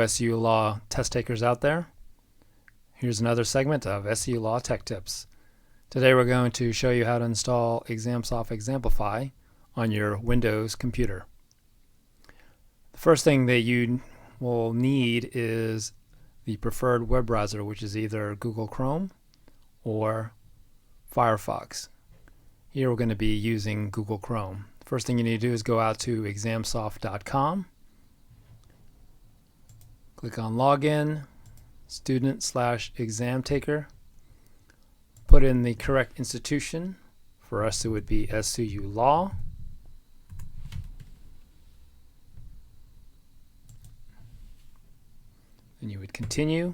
SCU Law test takers out there. Here's another segment of SCU Law Tech Tips. Today we're going to show you how to install Examsoft Examplify on your Windows computer. The first thing that you will need is the preferred web browser, which is either Google Chrome or Firefox. Here we're going to be using Google Chrome. First thing you need to do is go out to examsoft.com. Click on Login, Student/Exam Taker. Put in the correct institution. For us it would be SCU Law. Then you would continue.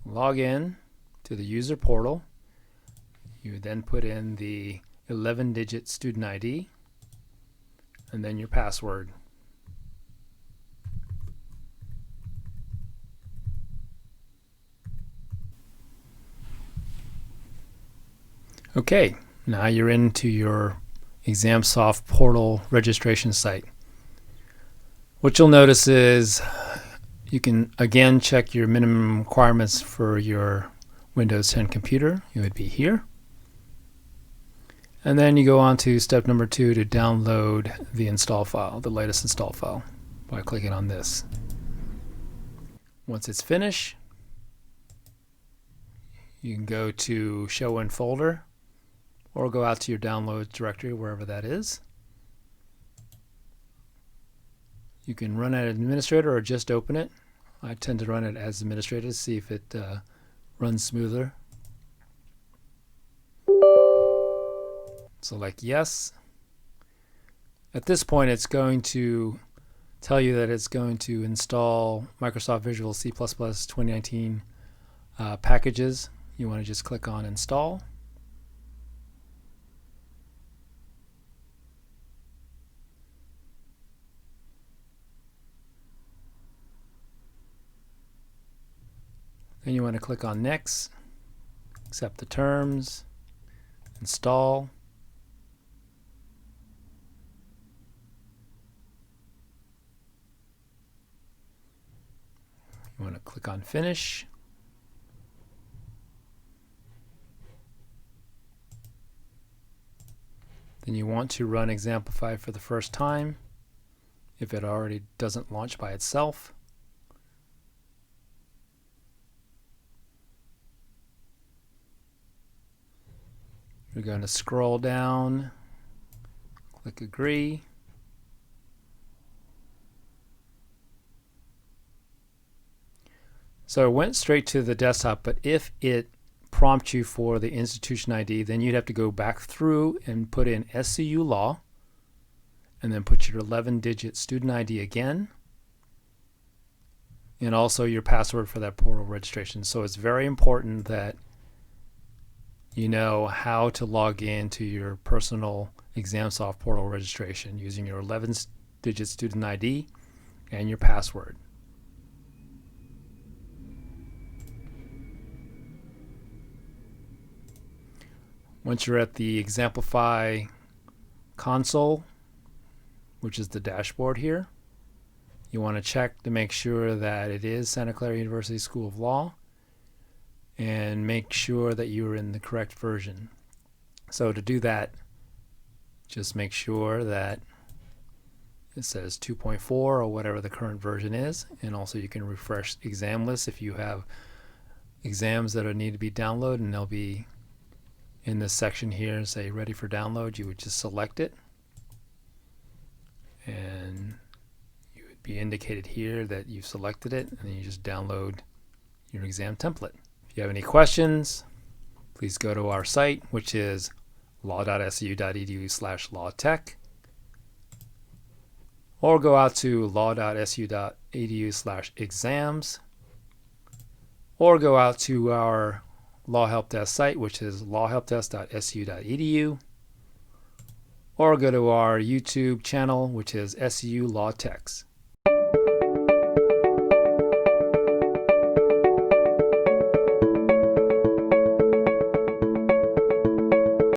Log in to the user portal. You would then put in the 11-digit student ID and then your password. Okay, now you're into your Examsoft portal registration site. What you'll notice is you can again check your minimum requirements for your Windows 10 computer. It would be here. And then you go on to step number 2 to download the install file, the latest install file, by clicking on this. Once it's finished, you can go to Show in Folder or go out to your downloads directory, wherever that is. You can run it as administrator or just open it. I tend to run it as administrator to see if it runs smoother. Select yes. At this point it's going to tell you that it's going to install Microsoft Visual C++ 2019 packages. You want to just click on install. Then you want to click on next, accept the terms, install. You want to click on finish. Then you want to run Examplify for the first time if it already doesn't launch by itself. We're going to scroll down, click agree. So it went straight to the desktop, but if it prompts you for the institution ID, then you'd have to go back through and put in SCU Law and then put your 11-digit student ID again and also your password for that portal registration. So it's very important that you know how to log into your personal Examsoft portal registration using your 11-digit student ID and your password. Once you're at the Examplify console, which is the dashboard here, you want to check to make sure that it is Santa Clara University School of Law and make sure that you're in the correct version. So to do that, just make sure that it says 2.4 or whatever the current version is, and also you can refresh exam lists if you have exams that need to be downloaded, and they'll be in this section here and say ready for download. You would just select it and you would be indicated here that you've selected it, and then you just download your exam template. If you have any questions, please go to our site, which is law.scu.edu/lawtech, or go out to law.scu.edu/exams, or go out to our Law Help Desk site, which is lawhelpdesk.scu.edu, or go to our YouTube channel, which is SCU Law Techs.